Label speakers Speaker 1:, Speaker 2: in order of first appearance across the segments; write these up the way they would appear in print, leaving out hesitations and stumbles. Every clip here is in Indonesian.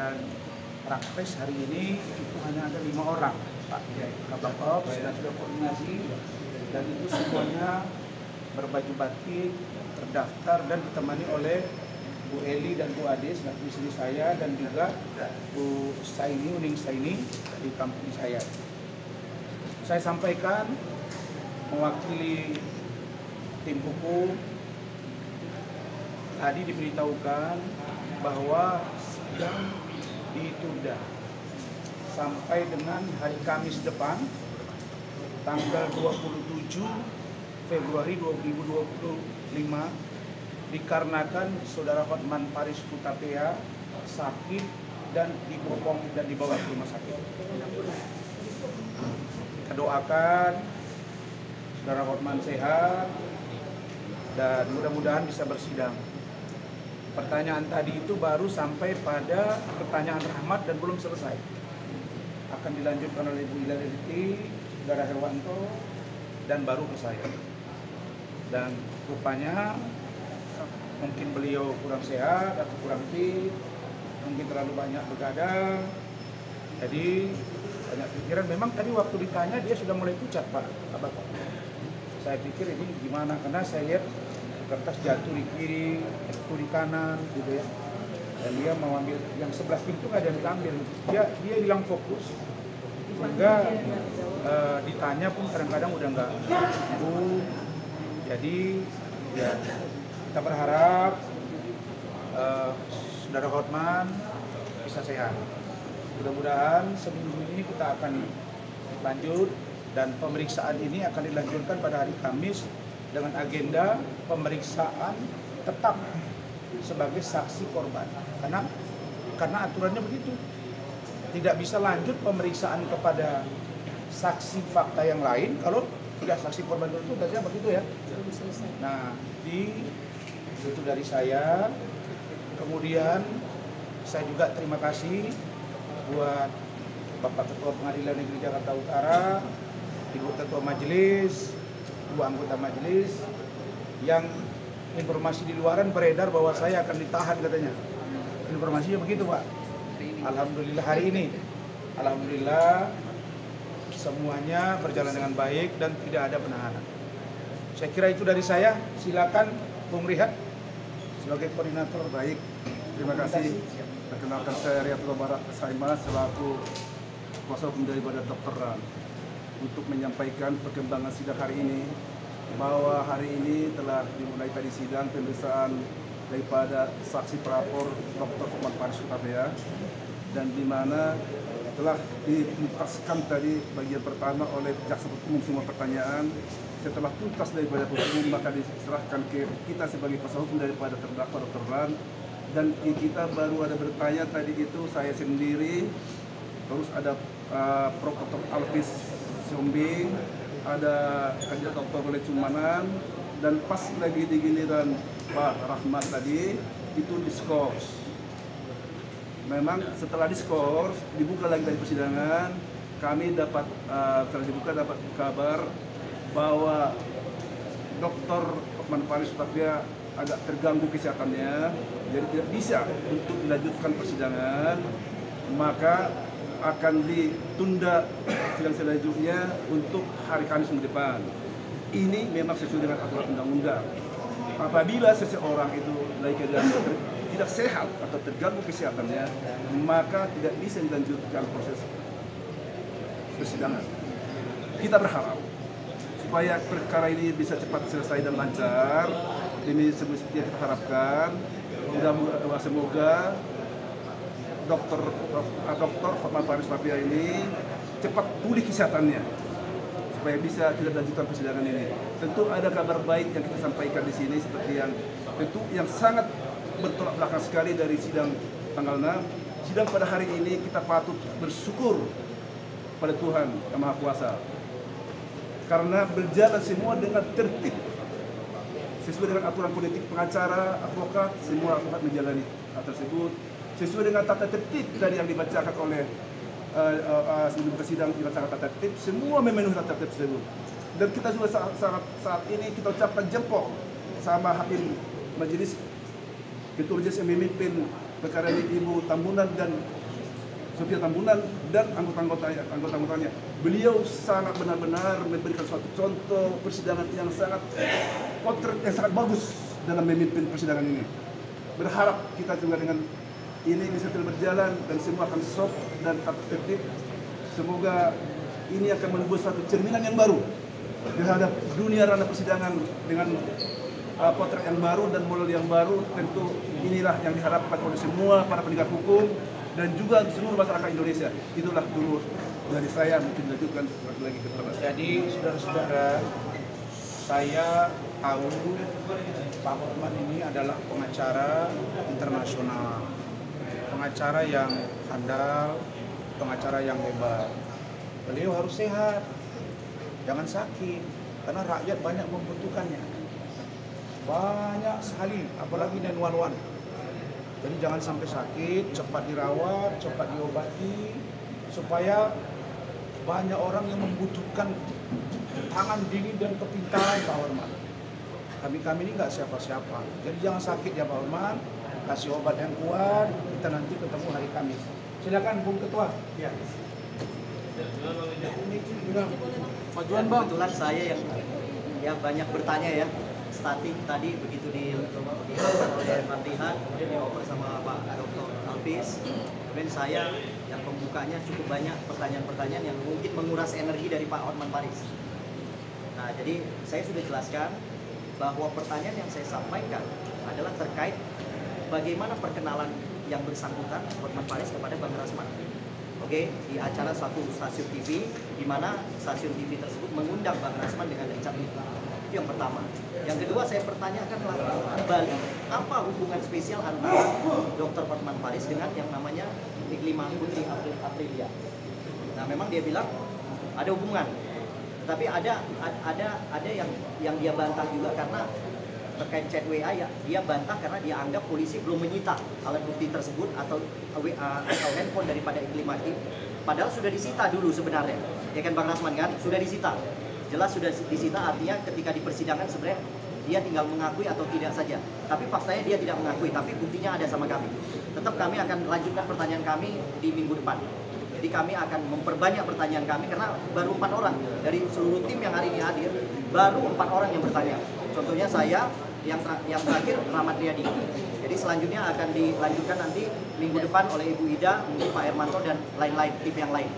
Speaker 1: dan praktis hari ini itu hanya ada 5 orang, Pak. Kabak Ops dan sudah koordinasi, dan itu semuanya berbaju batik, terdaftar dan ditemani oleh Bu Eli dan Bu Ade selaku istri saya, dan juga Bu Saini, Uning Saini di kampung saya. Saya sampaikan mewakili tim hukum, tadi diberitahukan bahwa sidang ditunda sampai dengan hari Kamis depan, tanggal 27 Februari 2025, dikarenakan Saudara Hotman Paris Hutapea sakit dan dibawa ke rumah sakit. Kita doakan Saudara Hotman sehat dan mudah-mudahan bisa bersidang. Pertanyaan tadi itu baru sampai pada pertanyaan Rahmat dan belum selesai. Akan dilanjutkan oleh Bu Ilariti, Saudara Herwanto, dan baru ke saya. Dan rupanya mungkin beliau kurang sehat atau kurang fit, mungkin terlalu banyak begadang. Jadi banyak pikiran. Memang tadi waktu ditanya dia sudah mulai pucat, Pak. Saya pikir ini gimana, karena saya lihat kertas jatuh di kiri, jatuh di kanan, gitu ya. Dan dia mau ambil yang sebelah pintu nggak ada yang diambil. Dia hilang fokus, sehingga ditanya pun kadang-kadang udah nggak nyambung. Jadi ya kita berharap Saudara Hotman bisa sehat. Mudah-mudahan seminggu ini kita akan lanjut, dan pemeriksaan ini akan dilanjutkan pada hari Kamis dengan agenda pemeriksaan tetap sebagai saksi korban. Karena aturannya begitu. Tidak bisa lanjut pemeriksaan kepada saksi fakta yang lain kalau tidak saksi korban itu, biasanya begitu ya. Nah, itu dari saya. Kemudian saya juga terima kasih buat Bapak Ketua Pengadilan Negeri Jakarta Utara, Ibu Ketua Majelis, Ibu Anggota Majelis, yang informasi di luaran beredar bahwa saya akan ditahan katanya. Informasinya begitu, Pak. Alhamdulillah hari ini, alhamdulillah semuanya berjalan dengan baik dan tidak ada penahanan. Saya kira itu dari saya. Silakan Bung Rihat sebagai koordinator.
Speaker 2: Baik, terima kasih. Perkenalkan saya Riyatul Barak Saima selaku kuasa hukum daripada Dr. Ran, untuk menyampaikan perkembangan sidang hari ini, bahwa hari ini telah dimulai tadi sidang pemeriksaan daripada saksi pelapor Dr. Hotman Paris Hutapea, dan di mana telah dituntaskan tadi bagian pertama oleh jaksa umum semua pertanyaan. Setelah tuntas daripada hukum, maka diserahkan ke kita sebagai kuasa hukum daripada terdakwa Dr. Ran, dan kita baru ada bertanya tadi itu saya sendiri, terus ada Prof. Dr. Alvis Siombing, ada Kandidat Dr. Boleh Cumanan, dan pas lagi di giliran Pak Rahmat tadi itu diskors. Memang setelah diskors dibuka lagi dari persidangan, kami dapat setelah dibuka dapat kabar bahwa Dr. Hotman Paris Hutapea agak terganggu kesehatannya, jadi tidak bisa untuk dilanjutkan persidangan, maka akan ditunda sidang selanjutnya untuk hari Kamis minggu depan. Ini memang sesuai dengan aturan undang-undang. Apabila seseorang itu lagi keadaan tidak sehat atau terganggu kesehatannya, maka tidak bisa dilanjutkan proses persidangan. Kita berharap supaya perkara ini bisa cepat selesai dan lancar. Ini seperti yang kita harapkan. Semoga Dr. Hotman Paris Hutapea ini cepat pulih kesehatannya supaya bisa tidak lanjutkan persidangan ini. Tentu ada kabar baik yang kita sampaikan di sini, seperti yang tentu yang sangat bertolak belakang sekali dari sidang tanggal 6. Sidang pada hari ini kita patut bersyukur pada Tuhan Yang Maha Kuasa, karena berjalan semua dengan tertib sesuai dengan aturan politik pengacara, advokat, semua advokat menjalani hal tersebut sesuai dengan tata tertib tadi yang dibacakan oleh sebelum sidang. Dibacakan tata tertib, semua memenuhi tata tertib tersebut, dan kita juga saat ini kita ucapkan jempol sama hakim majelis, ketua majelis yang memimpin perkara ini Ibu Tambunan dan Sofia Tambunan dan anggota-anggotanya. Beliau sangat benar-benar memberikan suatu contoh persidangan yang sangat potret, yang sangat bagus dalam memimpin persidangan ini. Berharap kita juga dengan ini bisa terus berjalan dan semua akan soft dan tertib. Semoga ini akan membuat suatu cerminan yang baru terhadap dunia ranah persidangan dengan potret yang baru dan model yang baru. Tentu inilah yang diharapkan oleh semua para penegak hukum dan juga seluruh masyarakat Indonesia. Itulah dulu dari saya, mungkin lanjutkan lagi ke depan.
Speaker 1: Jadi saudara-saudara, saya tahu Pak Hotman ini adalah pengacara internasional, pengacara yang handal, pengacara yang hebat. Beliau harus sehat, jangan sakit, karena rakyat banyak membutuhkannya. Banyak sekali, apalagi 911. Jadi jangan sampai sakit, cepat dirawat, cepat diobati, supaya banyak orang yang membutuhkan tangan dingin dan kepintaran Pak Hotman. Kami ini nggak siapa-siapa, jadi jangan sakit ya Pak Hotman, kasih obat yang kuat, kita nanti ketemu hari Kamis. Silakan Bung Ketua. Ya.
Speaker 3: Majuan Bang. Kebetulan saya yang banyak bertanya ya. Statik tadi begitu dilakukan oleh Mardihan, kemudian dioper sama Pak Dr. Alpis. Kemudian saya yang pembukanya cukup banyak pertanyaan-pertanyaan yang mungkin menguras energi dari Pak Hotman Paris. Nah, jadi saya sudah jelaskan bahwa pertanyaan yang saya sampaikan adalah terkait bagaimana perkenalan yang bersangkutan Hotman Paris kepada Bang Rasman. Oke, di acara suatu stasiun TV, di mana stasiun TV tersebut mengundang Bang Rasman dengan Richard Itu yang pertama. Yang kedua, saya pertanyakan kembali apa hubungan spesial antara Dr. Hotman Paris dengan yang namanya Iklima Putri Aprilia. Nah, memang dia bilang ada hubungan, tetapi ada yang dia bantah juga karena terkait chat WA ya, dia bantah karena dia anggap polisi belum menyita alat bukti tersebut atau handphone daripada Iklima. Padahal sudah disita dulu sebenarnya, ya kan Bang Rasman kan? Sudah disita. Jelas sudah disita, artinya ketika di persidangan sebenarnya dia tinggal mengakui atau tidak saja. Tapi faktanya dia tidak mengakui, tapi buktinya ada sama kami. Tetap kami akan lanjutkan pertanyaan kami di minggu depan. Jadi kami akan memperbanyak pertanyaan kami karena baru 4 orang dari seluruh tim yang hari ini hadir, baru 4 orang yang bertanya. Contohnya saya, yang terakhir Rahmat Riyadi. Jadi selanjutnya akan dilanjutkan nanti minggu depan oleh Ibu Ida, mungkin Pak Hermanto dan lain-lain tim yang lain.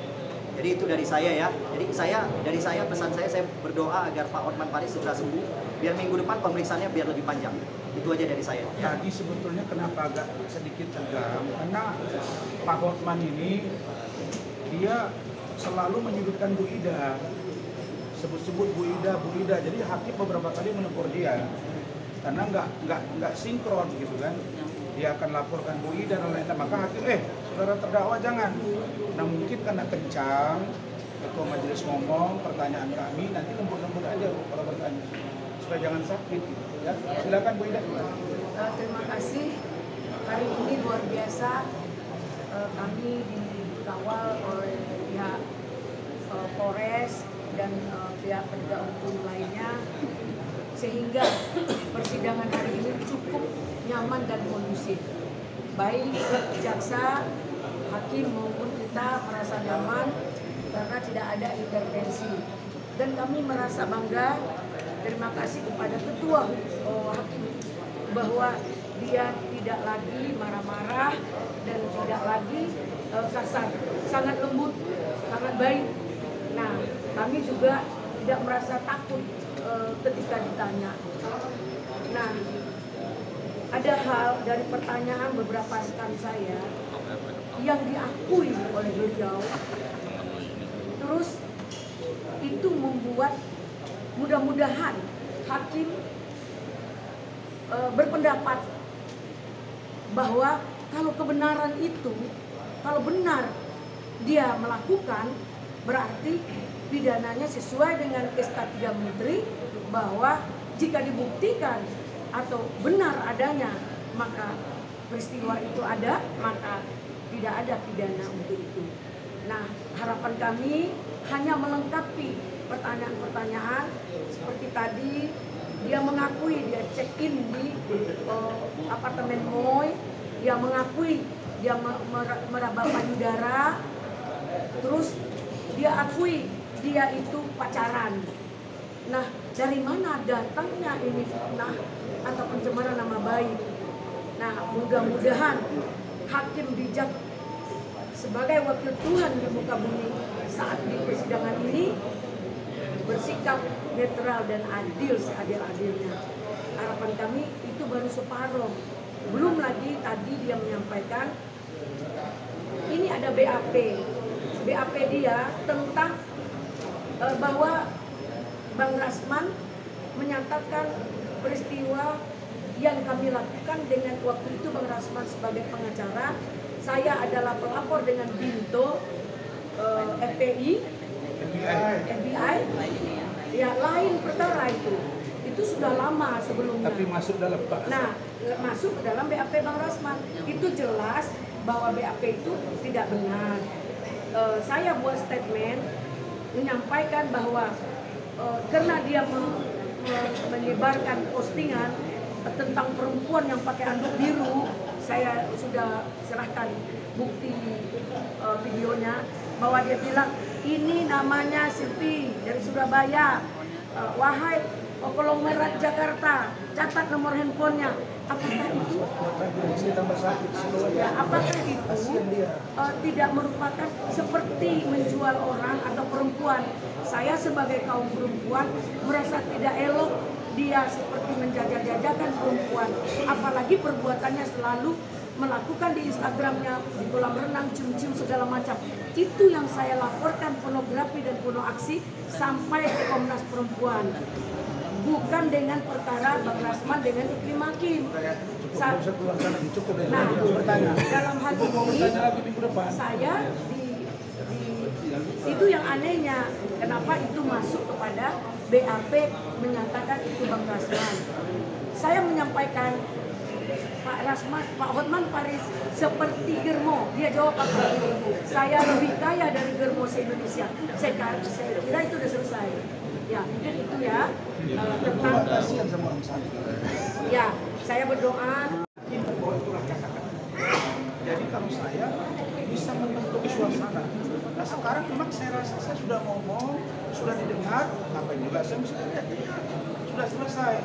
Speaker 3: Jadi itu dari saya ya. Jadi pesan saya berdoa agar Pak Hotman Paris segera sembuh, biar minggu depan pemeriksaannya biar lebih panjang. Itu aja dari saya.
Speaker 1: Jadi sebetulnya kenapa agak sedikit tegang, karena Pak Hotman ini dia selalu menyudutkan Bu Ida, sebut-sebut Bu Ida. Jadi hakim beberapa kali menegur dia karena nggak sinkron gitu kan. Dia akan laporkan Bu Ida dan lain-lain. Maka hakim, saudara terdakwa jangan. Nah mungkin karena kencang, ketua majelis ngomong pertanyaan kami, nanti lembut-lembut aja kalau bertanya, supaya jangan sakit. Gitu, ya. Silakan Bu Ida.
Speaker 4: Terima kasih. Hari ini luar biasa, kami dikawal oleh pihak Polres dan pihak penegak hukum lainnya, sehingga persidangan hari ini cukup nyaman dan kondusif. Baik jaksa, hakim maupun kita merasa nyaman karena tidak ada intervensi. Dan kami merasa bangga, terima kasih kepada ketua hakim bahwa dia tidak lagi marah-marah dan tidak lagi kasar, sangat lembut, sangat baik. Nah, kami juga tidak merasa takut ketika ditanya. Nah, ada hal dari pertanyaan beberapa rekan saya yang diakui oleh beliau, terus itu membuat mudah-mudahan hakim berpendapat bahwa kalau kebenaran itu, kalau benar dia melakukan, berarti pidananya sesuai dengan SK 3 Menteri, bahwa jika dibuktikan atau benar adanya maka peristiwa itu ada, maka tidak ada pidana untuk itu. Nah, harapan kami hanya melengkapi pertanyaan-pertanyaan seperti tadi. Dia mengakui dia check-in di apartemen Moy dia mengakui dia meraba payudara, terus dia akui dia itu pacaran. Nah, dari mana datangnya ini fitnah atau pencemaran nama baik? Nah, mudah-mudahan hakim bijak sebagai wakil Tuhan di muka bumi saat di persidangan ini bersikap netral dan adil seadil-adilnya. Harapan kami itu baru separuh. Belum lagi tadi dia menyampaikan ini ada BAP. BAP dia tentang bahwa Bang Rasman menyatakan peristiwa yang kami lakukan dengan waktu itu Bang Rasman sebagai pengacara, saya adalah pelapor dengan Binto FBI, ya lain perkara itu sudah lama sebelumnya.
Speaker 1: Tapi masuk dalam
Speaker 4: masuk ke dalam BAP Bang Rasman itu jelas bahwa BAP itu tidak benar. Saya buat statement menyampaikan bahwa karena dia menyebarkan postingan tentang perempuan yang pakai anduk biru, saya sudah serahkan bukti videonya bahwa dia bilang ini namanya Silvi dari Surabaya, wahai konglomerat Jakarta, catat nomor handphonenya. Apakah itu tidak merupakan seperti menjual orang atau perempuan? Saya sebagai kaum perempuan merasa tidak elok dia seperti menjajah-jajakan perempuan, apalagi perbuatannya selalu melakukan di Instagramnya di kolam renang, cium-cium segala macam. Itu yang saya laporkan, pornografi dan porno aksi sampai ke Komnas Perempuan, bukan dengan perkara Bang Rasman dengan Iklim Hakim. Nah, dalam hal ini saya itu yang anehnya, kenapa itu masuk kepada BAP menyatakan itu Bang Rasman. Saya menyampaikan Pak Hotman Paris seperti Germo, dia jawab apa? Saya lebih kaya dari Germo se-Indonesia. Saya kira itu sudah selesai. Ya, mungkin itu ya. Tentang ya, saya berdoa.
Speaker 1: Jadi kalau saya bisa membentuk suasana. Nah sekarang memang saya rasa saya sudah ngomong, sudah didengar, ngapain juga saya mesti lihat. Sudah selesai.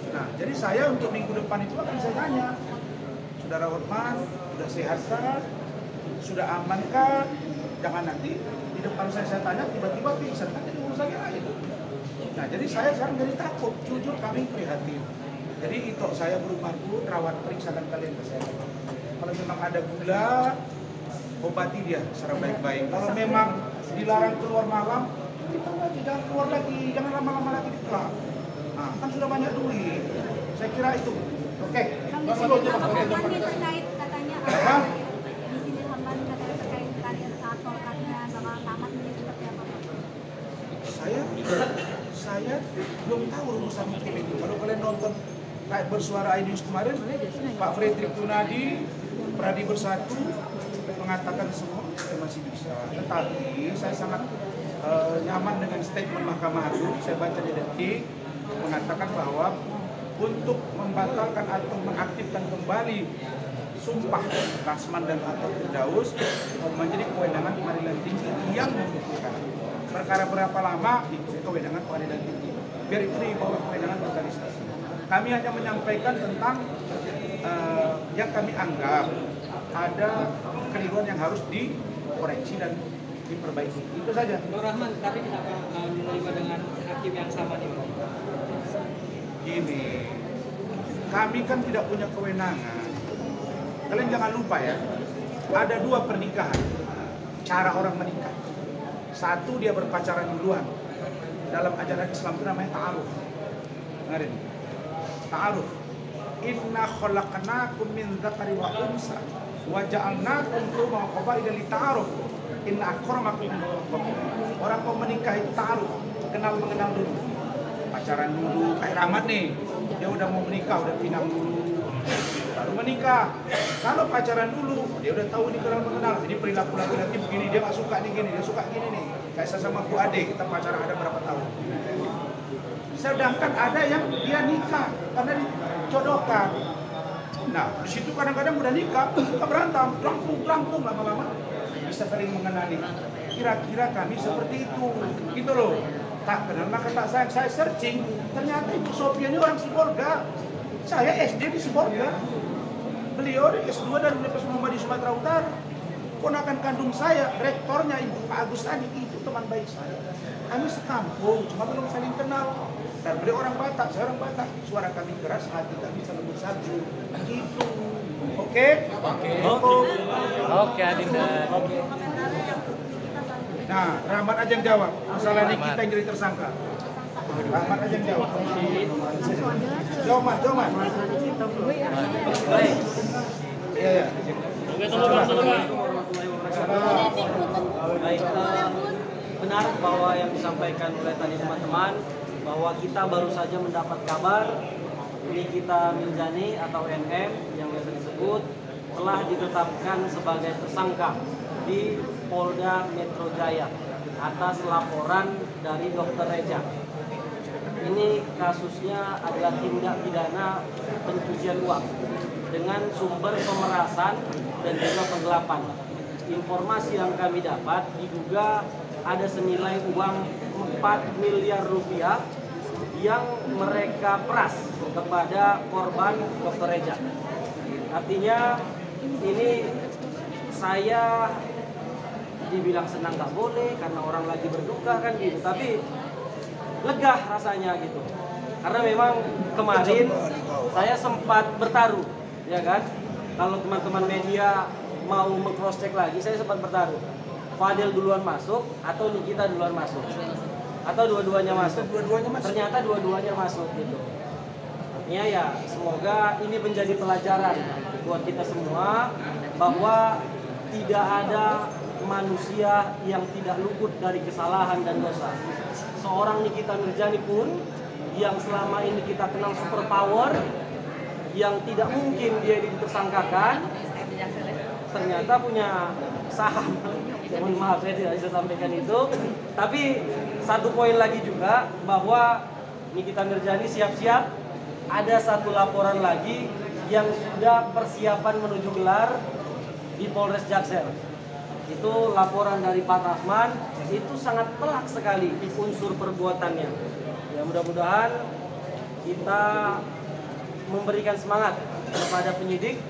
Speaker 1: Nah, jadi saya untuk minggu depan itu akan saya tanya, Saudara Hotman, sudah sehatkah? Sudah amankah? Jangan nanti di depan saya tanya, tiba-tiba pingsan, kan jadi urusannya lain. Nah, jadi saya sekarang jadi takut, jujur kami prihatin. Jadi itu saya berumahku, rawat periksakan kalian kesehatan. Kalau memang ada gula, obati dia secara baik-baik. Kalau memang dilarang keluar malam, kita lagi jangan keluar lagi, jangan lama-lama lagi di klub. Nah, kan sudah banyak duit. Saya kira itu. Oke.
Speaker 5: Terkait katanya di sini Hamban katanya terkait karir atau karirnya bakal tamat ini seperti apa Pak?
Speaker 1: Saya belum tahu rumusan hukum itu. Kalau kalian nonton Rakyat Bersuara iNews kemarin, Pak Fredrik Yunadi, Pradi Bersatu mengatakan semua masih bisa. Tetapi saya sangat nyaman dengan statement Mahkamah Agung. Saya baca di Detik mengatakan bahwa untuk membatalkan atau mengaktifkan kembali sumpah Rasman dan atau Firdaus menjadi kewenangan pengadilan tinggi yang membutuhkan. Perkara berapa lama itu kewenangan pengadilan tinggi. Biar itu di bawah kewenangan organisasi. Kami hanya menyampaikan tentang yang kami anggap ada kekeliruan yang harus dikoreksi dan diperbaiki. Itu saja.
Speaker 6: Bang Rahman, tapi kenapa menerima dengan hakim yang sama nih?
Speaker 1: Gini, kami kan tidak punya kewenangan. Kalian jangan lupa ya, ada dua pernikahan, cara orang menikah. Satu dia berpacaran duluan. Dalam ajaran Islam itu namanya ta'aruf. Dengarin. Ta'aruf. Inna khalaqnakum min dzakari wa unsa wa ja'alnakum shu'uban wa qabaila lita'aruf. Inna akramakum indallahi. Orang mau menikah itu ta'aruf, kenal mengenal dulu. Pacaran dulu, kayak Rahmat nih. Dia udah mau menikah, udah pinang dulu. Baru menikah. Kalau pacaran dulu, dia udah tahu ini kenal mengenal. Jadi perilaku laki-laki begini, dia nggak suka nih gini, dia suka gini nih. Kayak saya sama Bu Ade, kita pacaran ada berapa tahun. Sedangkan ada yang dia nikah karena dijodohkan. Nah, di situ kadang-kadang udah nikah, suka berantem, pelangkung lama-lama bisa saling mengenali. Kira-kira kami seperti itu, gitu loh. Tak kenal maka tak sayang. Saya searching, ternyata Ibu Sophia ini orang Sibolga. Saya SD di Sibolga. Beliau di S2 dari Universitas Muhammadiyah di Sumatera Utara. Ponakan kandung saya, rektornya Ibu Pak Agus tadi itu teman baik saya. Kami sekampung, cuma belum saling kenal. Dan beliau orang Batak, saya orang Batak. Suara kami keras, hati kami lembut salju. Gitu. Oke?
Speaker 6: Oke, Adinda.
Speaker 1: Nah, Rahmat aja yang jawab. Masalah ini kita yang jadi tersangka. Rahmat aja yang jawab. Jawab, Mas.
Speaker 3: Baik.
Speaker 1: Iya.
Speaker 3: Baik, benar bahwa yang disampaikan oleh tadi teman-teman bahwa kita baru saja mendapat kabar Nikita Mirzani atau NM yang biasa disebut telah ditetapkan sebagai tersangka di Polda Metro Jaya atas laporan dari Dr. Reja. Ini kasusnya adalah tindak pidana pencucian uang dengan sumber pemerasan dan juga penggelapan. Informasi yang kami dapat diduga ada senilai uang 4 miliar rupiah yang mereka peras kepada korban Dr. Reja. Artinya ini saya dibilang senang nggak boleh karena orang lagi berduka kan gitu, tapi lega rasanya gitu. Karena memang kemarin saya sempat bertaruh, ya kan? Kalau teman-teman media mau meng-cross check lagi, saya sempat bertaruh. Fadil duluan masuk atau Nikita duluan masuk? Atau dua-duanya masuk? Ternyata dua-duanya masuk gitu. Artinya ya semoga ini menjadi pelajaran buat kita semua bahwa tidak ada manusia yang tidak luput dari kesalahan dan dosa. Seorang Nikita Mirzani pun yang selama ini kita kenal super power, yang tidak mungkin dia ditersangkakan, ternyata punya saham. Mohon maaf saya tidak bisa sampaikan itu. Tapi satu poin lagi juga bahwa Nikita Mirzani siap-siap ada satu laporan lagi yang sudah persiapan menuju gelar di Polres Jaksel. Itu laporan dari Pak Rahman, itu sangat telak sekali unsur perbuatannya. Ya mudah-mudahan kita memberikan semangat kepada penyidik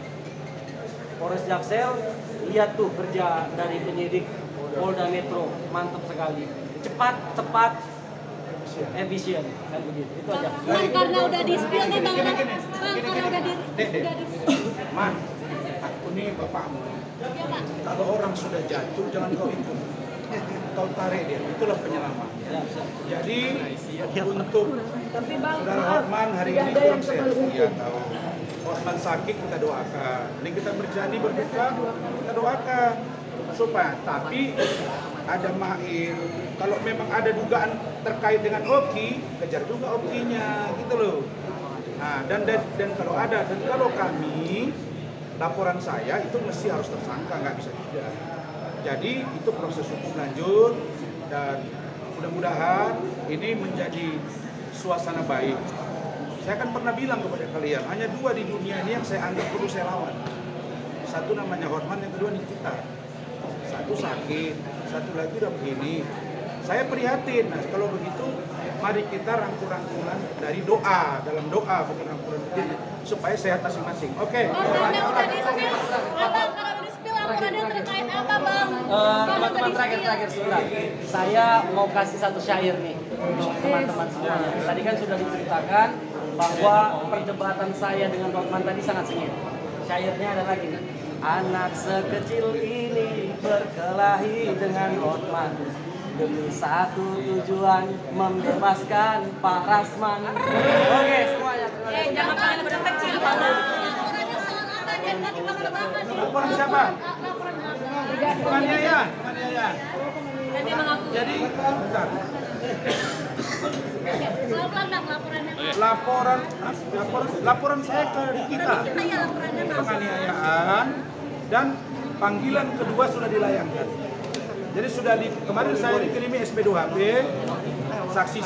Speaker 3: Polres Jaksel. Lihat tuh kerja dari penyidik Polda Metro, mantap sekali, cepat, efisien, kan begitu. Itu aja.
Speaker 5: Bang, karena udah di-spill nih Bang. Bang, karena udah di
Speaker 1: Man, aku nih bapakmu.
Speaker 5: Ya, Pak.
Speaker 1: Kalau orang sudah jatuh, jangan kau ikut. Kau tarik dia, itulah penyelamat. Jadi untuk
Speaker 4: Tapi Bang,
Speaker 1: Saudara Hotman hari
Speaker 4: tidak
Speaker 1: ini
Speaker 4: ada yang
Speaker 1: kurang sehat.
Speaker 4: sebelum
Speaker 1: Iya tahu. Hotman sakit kita doakan. Ini kita Mirzani berduka, kita doakan supaya. Tapi ada Mahir. Kalau memang ada dugaan terkait dengan Oki, kejar juga Okinya, gitu loh. Nah, dan kalau ada dan kalau kami laporan saya itu mesti harus tersangka, nggak bisa tidak. Jadi itu proses hukum lanjut dan mudah-mudahan ini menjadi suasana baik. Saya kan pernah bilang kepada kalian, hanya dua di dunia ini yang saya anggap perlu saya lawan. Satu namanya Hotman, yang kedua Nikita. Satu sakit, satu lagi udah begini. Saya prihatin. Nah, kalau begitu, mari kita rangkul-rangkulan dari doa, dalam doa bukan rangkulan begini, supaya sehat masing-masing. Oke.
Speaker 5: Karena udah di-spill, Abang, karena udah di-spill laporannya terkait apa Bang?
Speaker 3: Teman-teman terakhir sebentar. Saya mau kasih satu syair nih untuk teman-teman semuanya. Tadi kan sudah diceritakan bahwa perdebatan saya dengan Hotman tadi sangat sengit. Syairnya ada lagi nih. Anak sekecil ini berkelahi dengan Hotman demi satu tujuan, membebaskan Pak Rasman. Oke, semuanya.
Speaker 5: Jangan kalian udah kecil Bang. Laporannya soal apa dan tadi Bang udah bahas nih.
Speaker 1: Laporan siapa?
Speaker 5: Laporan
Speaker 1: Penganiayaan.
Speaker 5: Tadi mengaku.
Speaker 1: Jadi, bentar.
Speaker 5: Pelan-pelan Bang laporannya.
Speaker 1: Laporan saya ke Nikita.
Speaker 5: Iya laporannya Bang.
Speaker 1: Penganiayaan dan panggilan kedua sudah dilayangkan. Jadi kemarin saya dikirimi SP2HP, saksi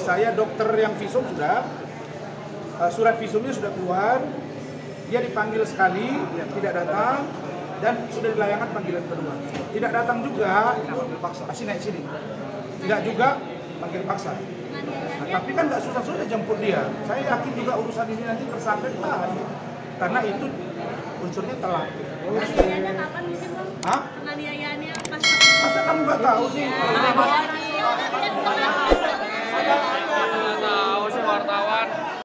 Speaker 1: saya, dokter yang visum sudah, surat visumnya sudah keluar, Dia dipanggil sekali, dia tidak datang, dan sudah dilayangkan panggilan kedua. Tidak datang juga, panggil paksa. Masih naik sini. Tidak juga panggil paksa. Nah, tapi kan nggak susah-susah jemput dia. Saya yakin juga urusan ini nanti tersangka karena itu unsurnya telat.
Speaker 5: Penganiayaannya kapan mungkin bang?
Speaker 1: Hah?
Speaker 5: Penganiayaannya pas?
Speaker 1: Masa kamu nggak tahu sih?
Speaker 5: Ya,